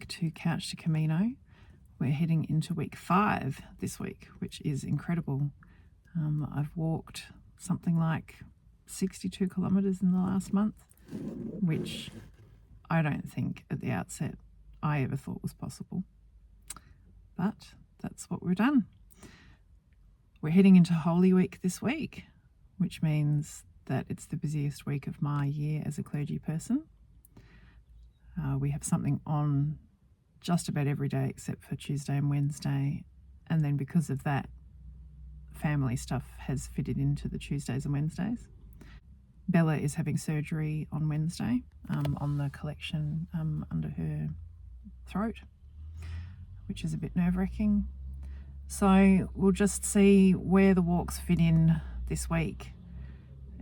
to Couch to Camino. We're heading into week 5 this week, which is incredible. I've walked something like 62 kilometres in the last month, which I don't think at the outset I ever thought was possible. But that's what we've done. We're heading into Holy Week this week, which means that it's the busiest week of my year as a clergy person. We have something on just about every day except for Tuesday and Wednesday, and then because of that, family stuff has fitted into the Tuesdays and Wednesdays. Bella is having surgery on Wednesday on the collection under her throat, which is a bit nerve-wracking. So we'll just see where the walks fit in this week.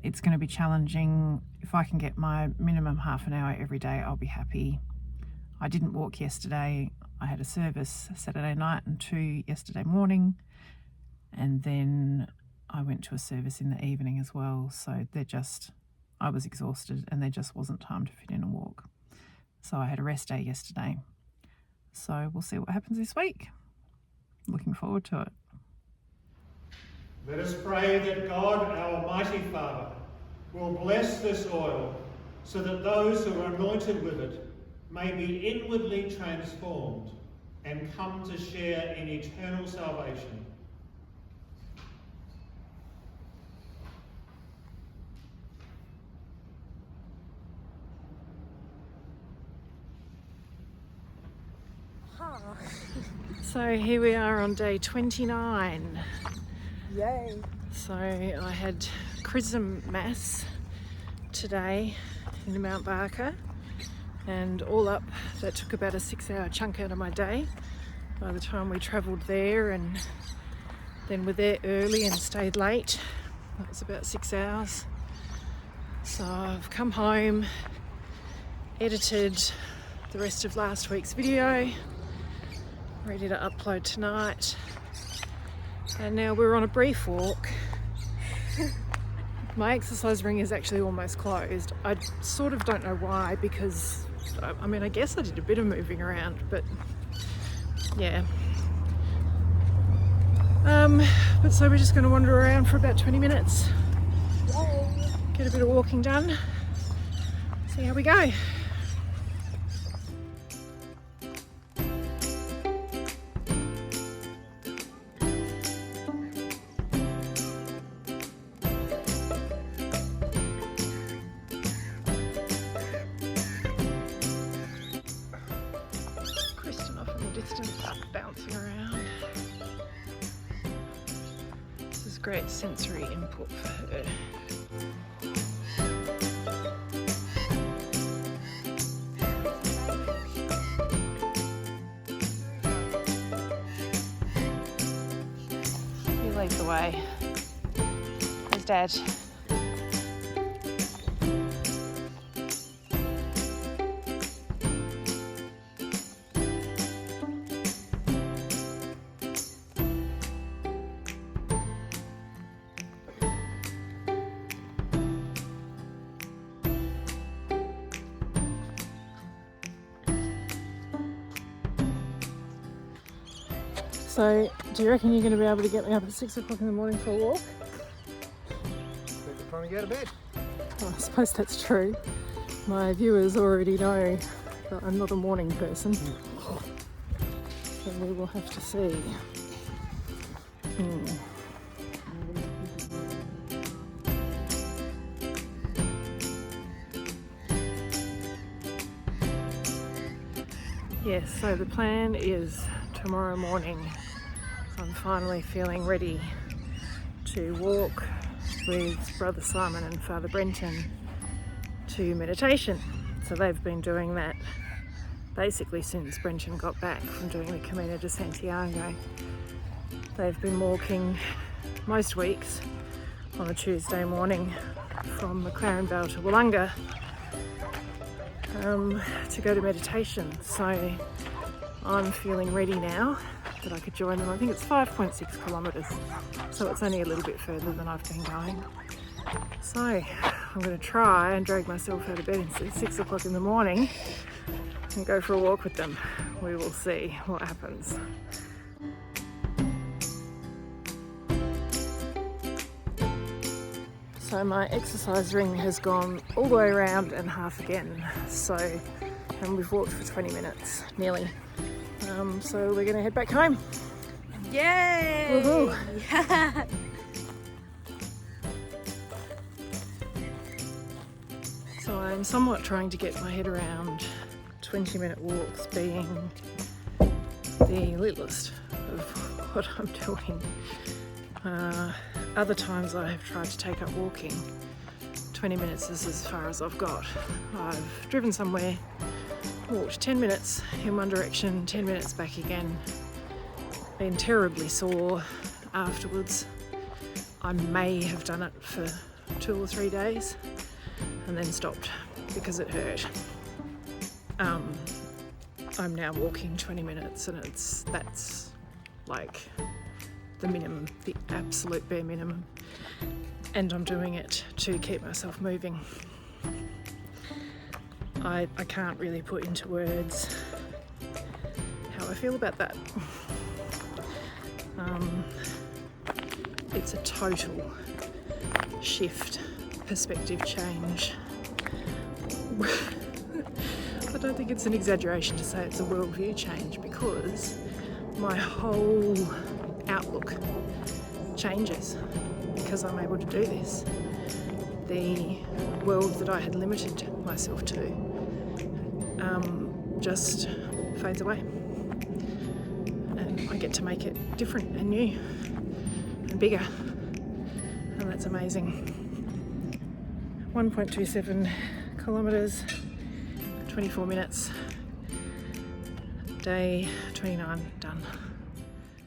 It's going to be challenging. If I can get my minimum half an hour every day, I'll be happy. I didn't walk yesterday. I had a service Saturday night and 2 yesterday morning, and then I went to a service in the evening as well. So I was exhausted and there just wasn't time to fit in a walk. So I had a rest day yesterday. So we'll see what happens this week. Looking forward to it. Let us pray that God, our Almighty Father, will bless this oil so that those who are anointed with it may be inwardly transformed and come to share in eternal salvation. So here we are on day 29. Yay! So I had Chrism Mass today in Mount Barker, and all up that took about a 6-hour chunk out of my day by the time we travelled there, and then we're there early and stayed late. That was about 6 hours. So I've come home, edited the rest of last week's video, ready to upload tonight, and now we're on a brief walk. My exercise ring is actually almost closed. I sort of don't know why, because I guess I did a bit of moving around, but yeah. But so we're just going to wander around for about 20 minutes, get a bit of walking done, see how we go. Bouncing around. This is great sensory input for her. You lead the way. Where's Dad? So, do you reckon you're going to be able to get me up at 6 o'clock in the morning for a walk? People trying to go to bed. Well, I suppose that's true. My viewers already know that I'm not a morning person. So we will have to see. Yes, so the plan is tomorrow morning I'm finally feeling ready to walk with Brother Simon and Father Brenton to meditation. So they've been doing that basically since Brenton got back from doing the Camino de Santiago. They've been walking most weeks on a Tuesday morning from McLaren Vale to Wollonga to go to meditation. So I'm feeling ready now that I could join them. I think it's 5.6 kilometres, so it's only a little bit further than I've been going. So I'm going to try and drag myself out of bed at 6 o'clock in the morning and go for a walk with them. We will see what happens. So my exercise ring has gone all the way around and half again. And we've walked for 20 minutes, nearly. So we're gonna head back home. Yay! Woohoo! So I'm somewhat trying to get my head around 20-minute walks being the littlest of what I'm doing. Other times I have tried to take up walking. 20 minutes is as far as I've got. I've driven somewhere, walked 10 minutes in one direction, 10 minutes back again. Been terribly sore afterwards. I may have done it for 2 or 3 days and then stopped because it hurt. I'm now walking 20 minutes and that's like the minimum, the absolute bare minimum. And I'm doing it to keep myself moving. I can't really put into words how I feel about that. It's a total shift, perspective change. I don't think it's an exaggeration to say it's a worldview change, because my whole outlook changes because I'm able to do this. The world that I had limited myself to just fades away, and I get to make it different and new and bigger, and that's amazing. 1.27 kilometres, 24 minutes, day 29 done.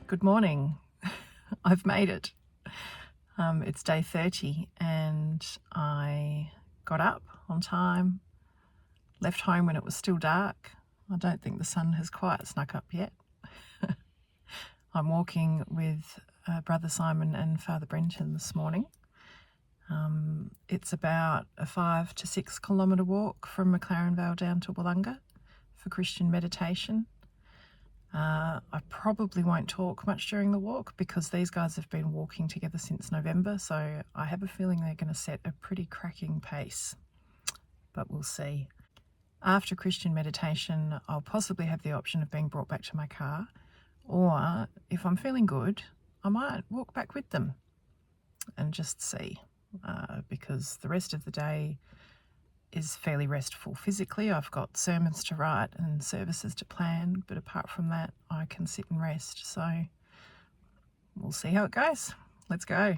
Good morning. I've made it. It's day 30 and I got up on time, left home when it was still dark. I don't think the sun has quite snuck up yet. I'm walking with Brother Simon and Father Brenton this morning. It's about a 5 to 6 kilometre walk from McLaren Vale down to Wollonga for Christian meditation. I probably won't talk much during the walk because these guys have been walking together since November, so I have a feeling they're going to set a pretty cracking pace, but we'll see. After Christian meditation, I'll possibly have the option of being brought back to my car, or if I'm feeling good, I might walk back with them and just see, because the rest of the day is fairly restful physically. I've got sermons to write and services to plan, but apart from that, I can sit and rest. So we'll see how it goes. Let's go.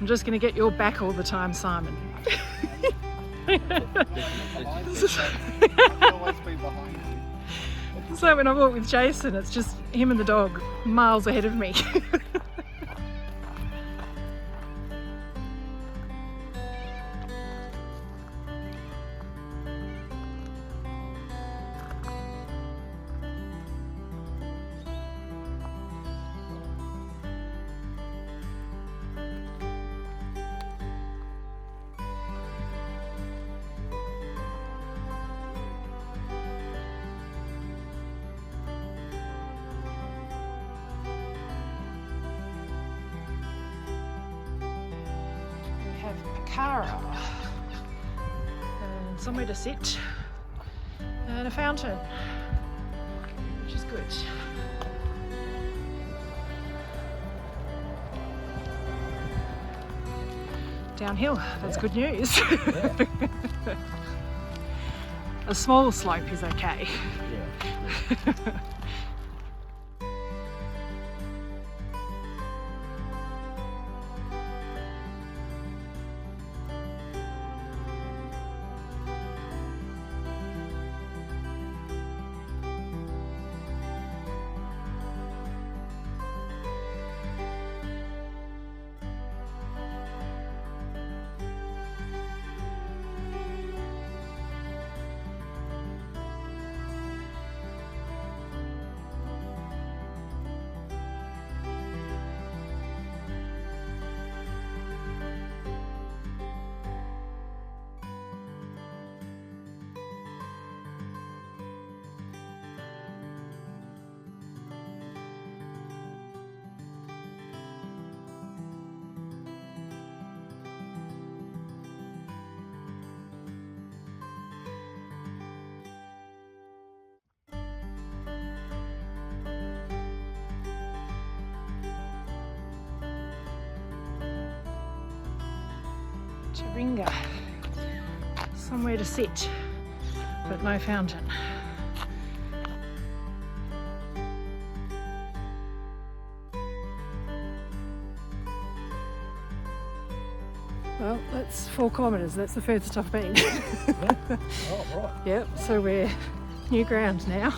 I'm just going to get your back all the time, Simon. So when I walk with Jason, it's just him and the dog miles ahead of me. Cara, and somewhere to sit, and a fountain, which is good. Downhill, that's good news. A small slope is okay. Ringa. Somewhere to sit, but no fountain. Well, that's 4 kilometres. That's the furthest I've been. Oh, right. Yep, so we're new ground now.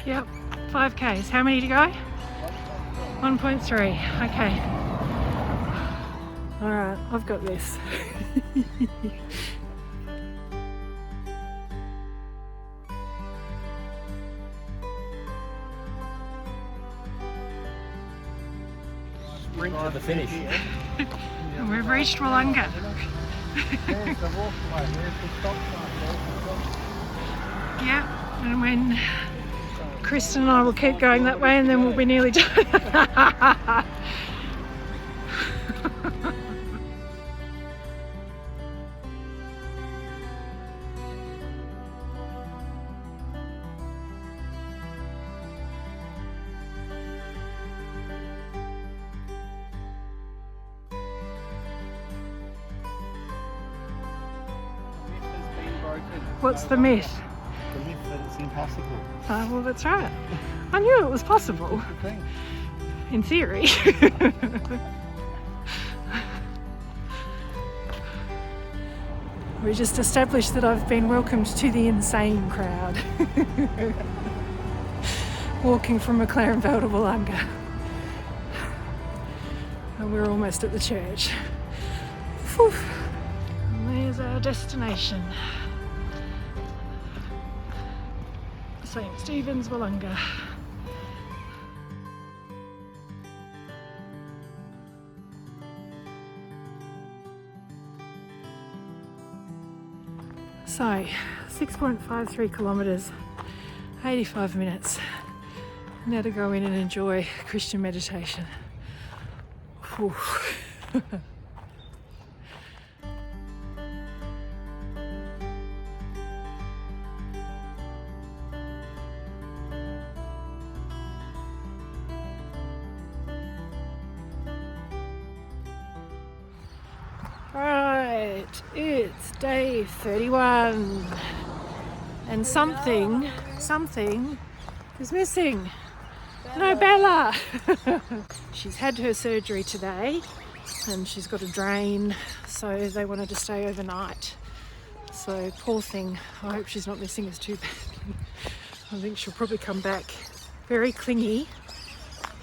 Yep, 5Ks. How many to go? 1.3. Okay. All right, I've got this. Sprint to the finish. We've reached Wollonga. There's the walkway, there's the stop sign, Yep, and when Kristen and I will keep going that way and then we'll be nearly done. What's the myth? The myth that it's impossible. Well, that's right. I knew it was possible, in theory. We just established that I've been welcomed to the insane crowd. Walking from McLaren Vale to Wollonga. And we're almost at the church. Whew. And there's our destination. St. Stephen's, Wollonga. So, 6.53 kilometres, 85 minutes. Now to go in and enjoy Christian meditation. Whew. Right, it's day 31 and something is missing. No, Bella! She's had her surgery today and she's got a drain, so they wanted to stay overnight. So poor thing, I hope she's not missing us too badly. I think she'll probably come back very clingy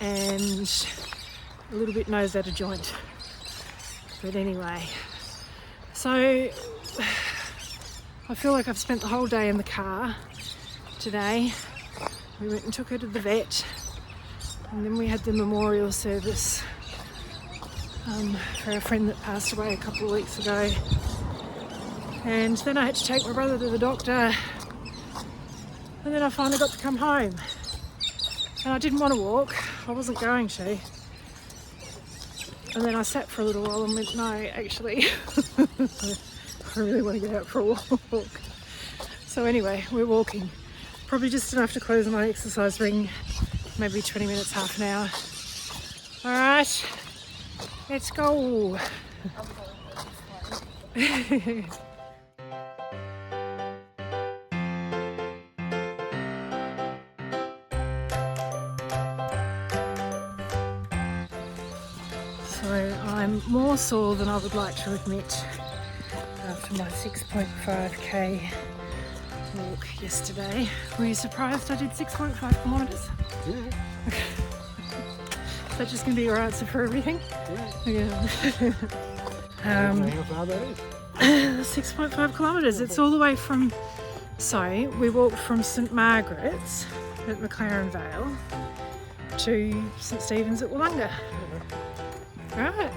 and a little bit nose out of joint. But anyway, so I feel like I've spent the whole day in the car today. We went and took her to the vet, and then we had the memorial service for a friend that passed away a couple of weeks ago. And then I had to take my brother to the doctor, and then I finally got to come home. And I didn't want to walk, I wasn't going to. And then I sat for a little while and went, no, actually, I really want to get out for a walk. So anyway, we're walking. Probably just enough to close my exercise ring, maybe 20 minutes, half an hour. All right, let's go. So I'm more sore than I would like to admit after my 6.5k walk yesterday. Were you surprised I did 6.5 kilometres? Yeah. Is that just going to be your answer for everything? Yeah. Yeah. How far that is? 6.5 kilometres. It's all the way from... So we walked from St Margaret's at McLaren Vale to St Stephen's at Wollonga. Right.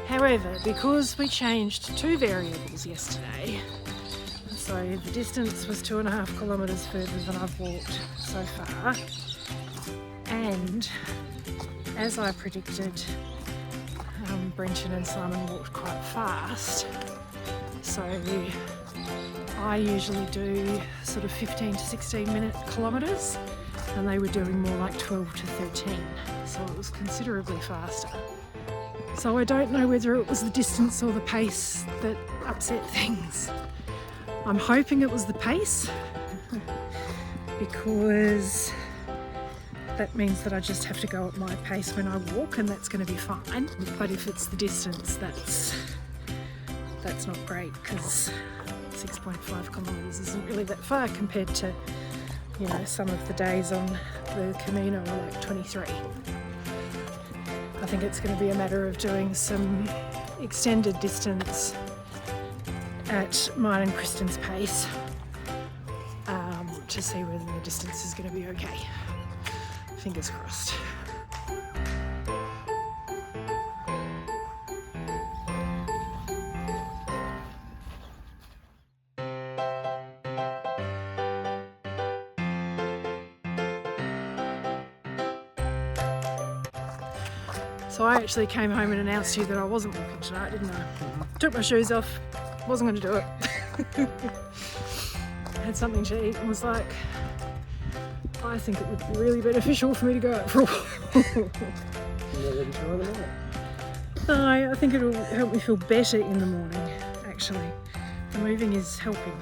However, because we changed 2 variables yesterday, so the distance was 2.5 kilometres further than I've walked so far, and as I predicted, Brenton and Simon walked quite fast. So I usually do sort of 15 to 16 minute kilometres, and they were doing more like 12 to 13, so it was considerably faster. So I don't know whether it was the distance or the pace that upset things. I'm hoping it was the pace, because that means that I just have to go at my pace when I walk, and that's going to be fine. But if it's the distance, that's not great, because 6.5 kilometres isn't really that far compared to, you know, some of the days on the Camino are like 23. I think it's going to be a matter of doing some extended distance at mine and Kristen's pace to see whether the distance is going to be okay. Fingers crossed. So I actually came home and announced to you that I wasn't walking tonight, didn't I? Took my shoes off, wasn't going to do it. Had something to eat and was like, I think it would be really beneficial for me to go out for a walk. No, I think it'll help me feel better in the morning, actually. The moving is helping.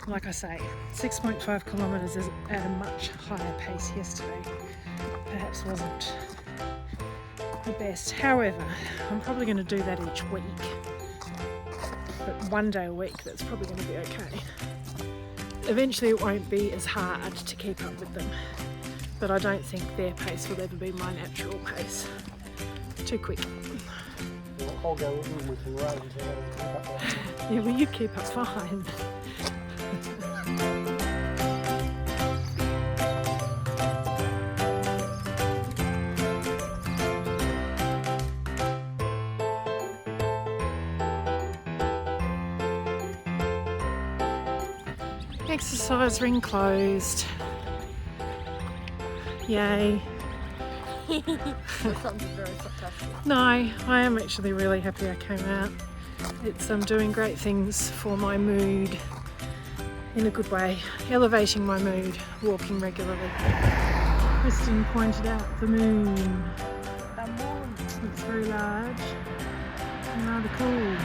Like I say, 6.5 kilometres is at a much higher pace yesterday. Perhaps wasn't the best. However, I'm probably going to do that each week. But one day a week, that's probably going to be okay. Eventually it won't be as hard to keep up with them, but I don't think their pace will ever be my natural pace. Too quick. I'll go with them, we can ride until I keep up there. Yeah, well, you keep up fine. Exercise ring closed. Yay. No, I am actually really happy I came out. It's doing great things for my mood in a good way, elevating my mood, walking regularly. Kristen pointed out the moon. It's very large and rather cool.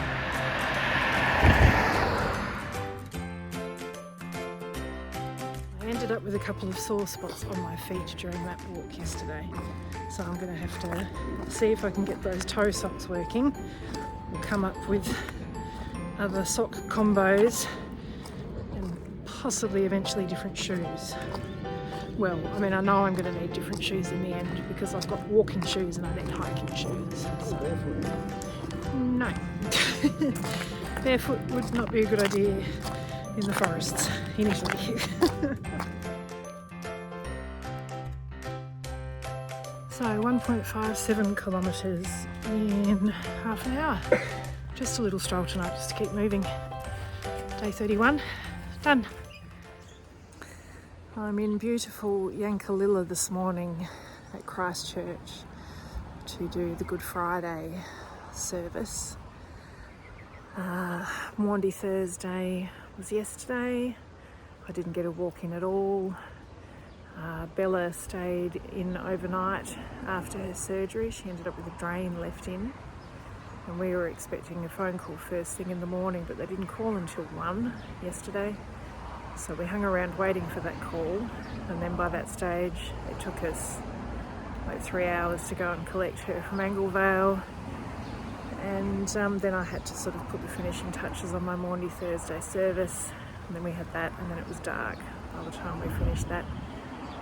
I ended up with a couple of sore spots on my feet during that walk yesterday, so I'm going to have to see if I can get those toe socks working. We'll come up with other sock combos and possibly eventually different shoes. Well, I mean, I know I'm going to need different shoes in the end because I've got walking shoes and I need hiking shoes. So, no. Barefoot would not be a good idea in the forests in Italy. So 1.57 kilometres in half an hour. Just a little stroll tonight just to keep moving. Day 31, done. I'm in beautiful Yankalilla this morning at Christchurch to do the Good Friday service. Maundy Thursday was yesterday. I didn't get a walk in at all. Bella stayed in overnight after her surgery. She ended up with a drain left in, and we were expecting a phone call first thing in the morning, but they didn't call until 1 yesterday. So we hung around waiting for that call, and then by that stage it took us like 3 hours to go and collect her from Anglevale. And then I had to sort of put the finishing touches on my Maundy Thursday service, and then we had that, and then it was dark by the time we finished that.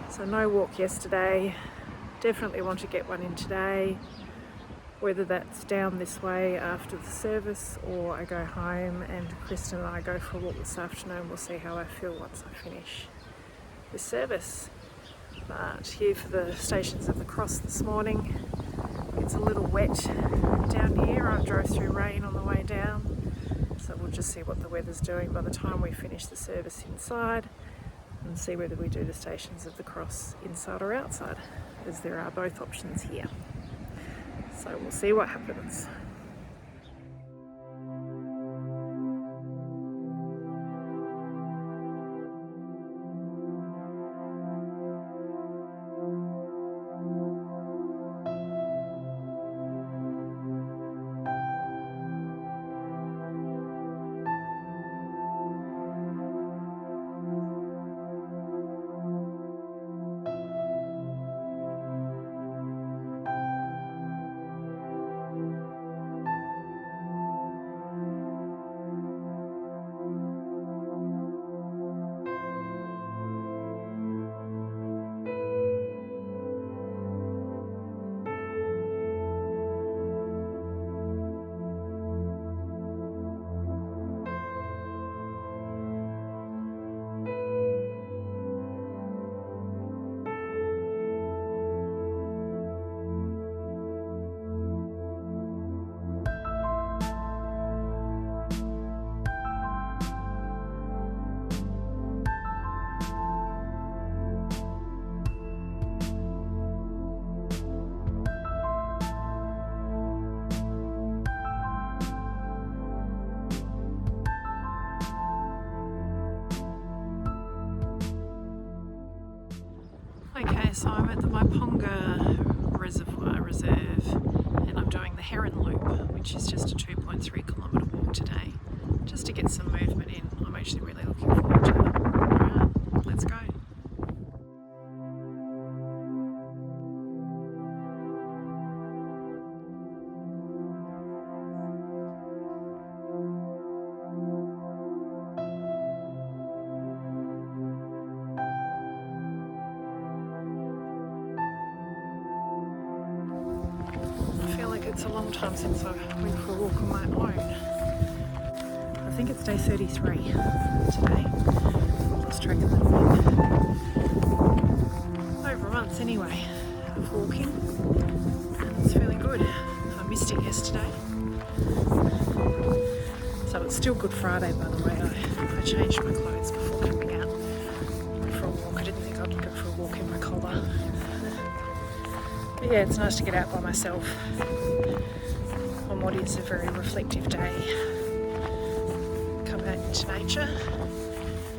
So no walk yesterday. Definitely want to get one in today, whether that's down this way after the service or I go home and Kristen and I go for a walk this afternoon. We'll see how I feel once I finish this service. But here for the Stations of the Cross this morning. It's a little wet down here. I drove through rain on the way down, so we'll just see what the weather's doing by the time we finish the service inside, and see whether we do the Stations of the Cross inside or outside, as there are both options here. So we'll see what happens. Okay, so I'm at the Myponga Reserve and I'm doing the Heron Loop, which is just a 2.3 kilometre walk today, just to get some movement in. I'm actually really looking forward to it. Alright, let's go. It's a long time since I went for a walk on my own. I think it's day 33 today. Lost track of the week. Over a month anyway of walking, and it's feeling good. I missed it yesterday. So it's still Good Friday, by the way. I changed my clothes before coming out for a walk. I didn't think I'd go for a walk in my collar. But yeah, it's nice to get out by myself on what is a very reflective day. Come out into nature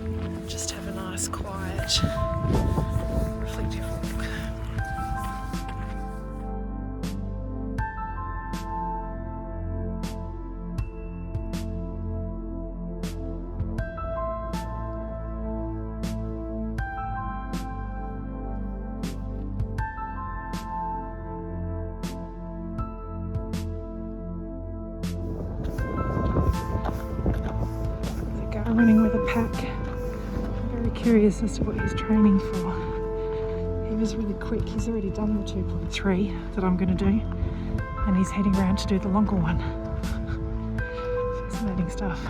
and just have a nice, quiet, reflective walk. Running with a pack. I'm very curious as to what he's training for. He was really quick. He's already done the 2.3 that I'm going to do, and he's heading around to do the longer one. Fascinating stuff.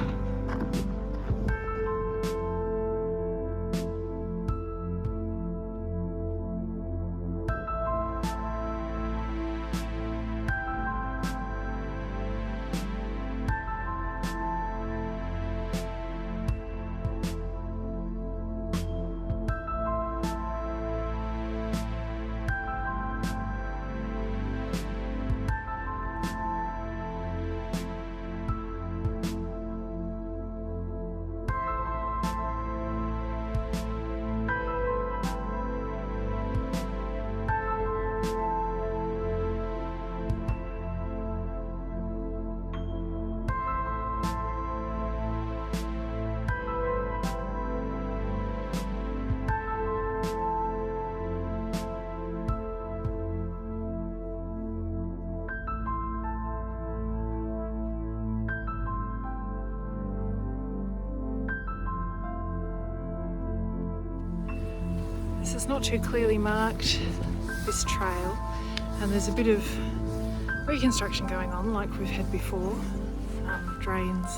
This is not too clearly marked, this trail, and there's a bit of reconstruction going on like we've had before. Drainage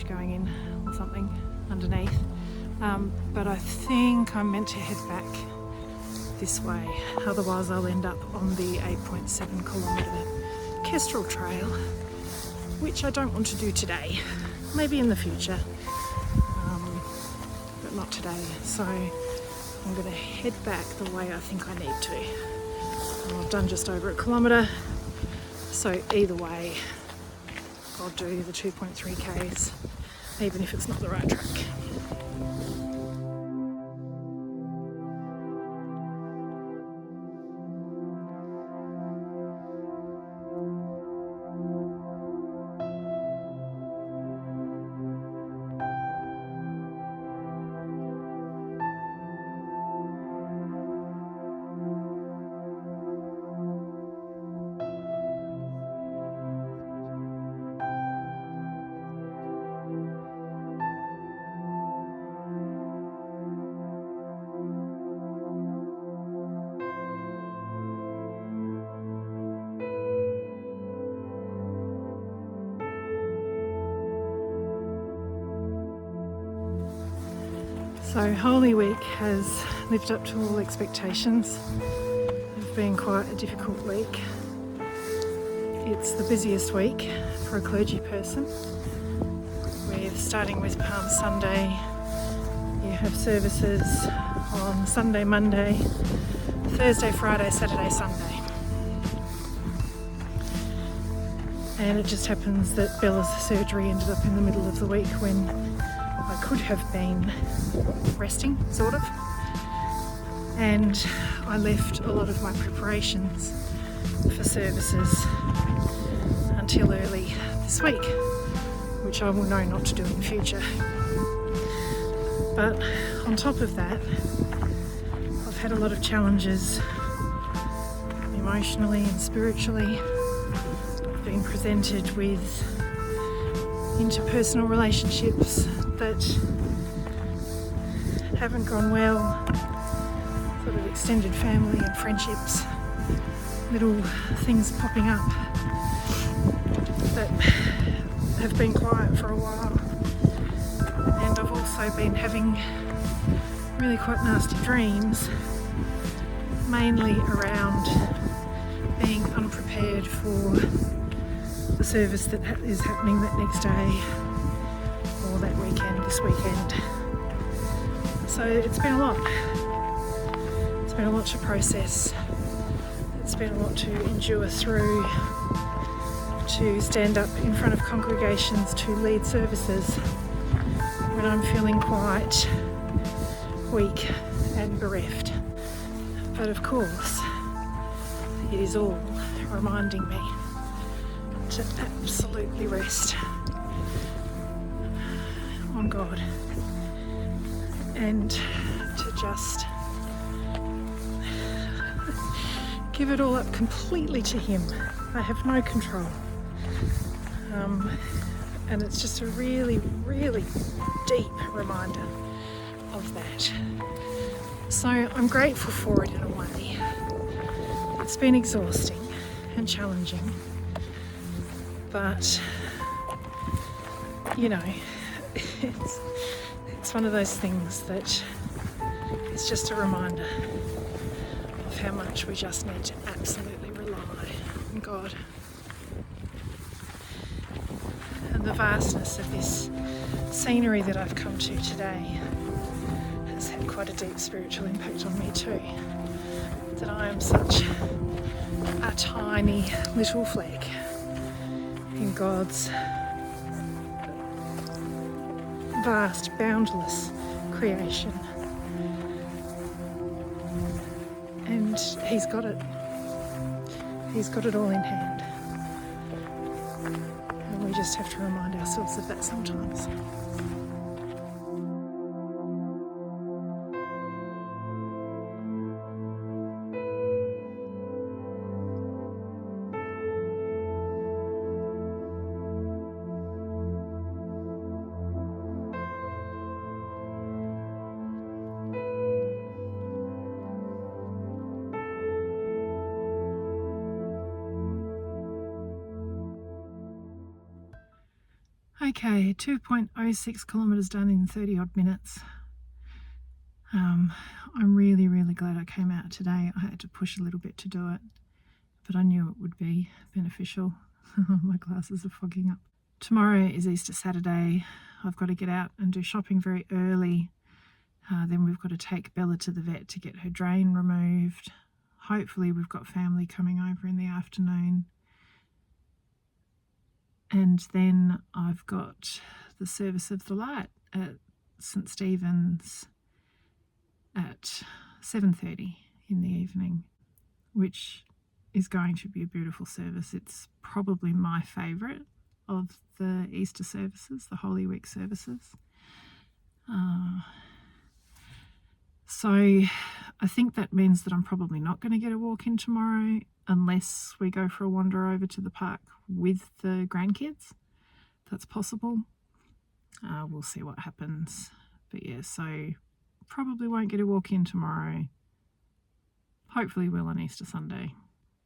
going in or something underneath. But I think I'm meant to head back this way, otherwise I'll end up on the 8.7 kilometre Kestrel Trail, which I don't want to do today. Maybe in the future, but not today. So I'm going to head back the way I think I need to. And I've done just over a kilometre, so either way I'll do the 2.3 k's, even if it's not the right track. So Holy Week has lived up to all expectations. It's been quite a difficult week. It's the busiest week for a clergy person. We're starting with Palm Sunday. You have services on Sunday, Monday, Thursday, Friday, Saturday, Sunday. And it just happens that Bella's surgery ended up in the middle of the week when I could have been resting, sort of. and I left a lot of my preparations for services until early this week, which I will know not to do in future. But on top of that, I've had a lot of challenges emotionally and spiritually. I've been presented with interpersonal relationships that haven't gone well, sort of extended family and friendships, little things popping up that have been quiet for a while. And I've also been having really quite nasty dreams, mainly around being unprepared for the service that is happening that next day or that weekend, this weekend. So it's been a lot. It's been a lot to process. It's been a lot to endure through, to stand up in front of congregations to lead services when I'm feeling quite weak and bereft. But of course, it is all reminding me to absolutely rest on God and to just give it all up completely to Him. I have no control. And it's just a really, really deep reminder of that. So I'm grateful for it in a way. It's been exhausting and challenging, but you know, it's one of those things that it's just a reminder of how much we just need to absolutely rely on God. And the vastness of this scenery that I've come to today has had quite a deep spiritual impact on me too. That I am such a tiny little fleck in God's vast, boundless creation. And He's got it. He's got it all in hand. And we just have to remind ourselves of that sometimes. Okay, 2.06 kilometres done in 30 odd minutes. I'm really, really glad I came out today. I had to push a little bit to do it, but I knew it would be beneficial. My glasses are fogging up. Tomorrow is Easter Saturday. I've got to get out and do shopping very early. Then we've got to take Bella to the vet to get her drain removed. Hopefully we've got family coming over in the afternoon. And then I've got the service of the light at St Stephen's at 7:30 in the evening, which is going to be a beautiful service. It's probably my favourite of the Easter services, the Holy Week services. So I think that means that I'm probably not going to get a walk in tomorrow unless we go for a wander over to the park with the grandkids. That's possible. We'll see what happens. But yeah, so probably won't get a walk in tomorrow. Hopefully will on Easter Sunday.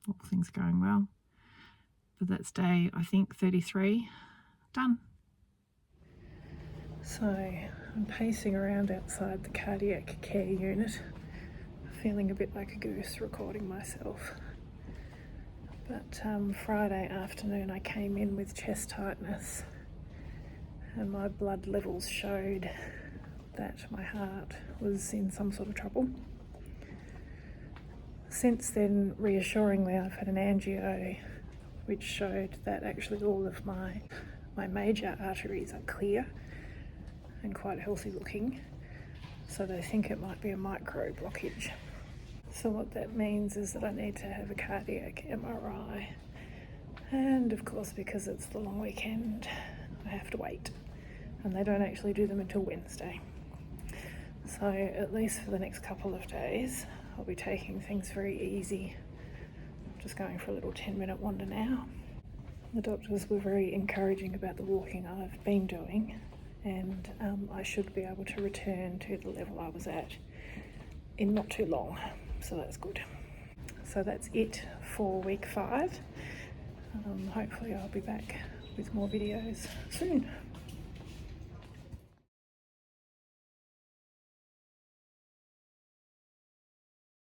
All things going well. But that's day, I think, 33 done. So I'm pacing around outside the cardiac care unit, feeling a bit like a goose recording myself. But Friday afternoon I came in with chest tightness and my blood levels showed that my heart was in some sort of trouble. Since then, reassuringly, I've had an angio which showed that actually all of my major arteries are clear and quite healthy looking. So they think it might be a micro blockage. So what that means is that I need to have a cardiac MRI. And of course, because it's the long weekend, I have to wait. And they don't actually do them until Wednesday. So at least for the next couple of days, I'll be taking things very easy. Just going for a little 10-minute wander now. The doctors were very encouraging about the walking I've been doing, and I should be able to return to the level I was at in not too long, so that's good. So that's it for week 5. Hopefully I'll be back with more videos soon.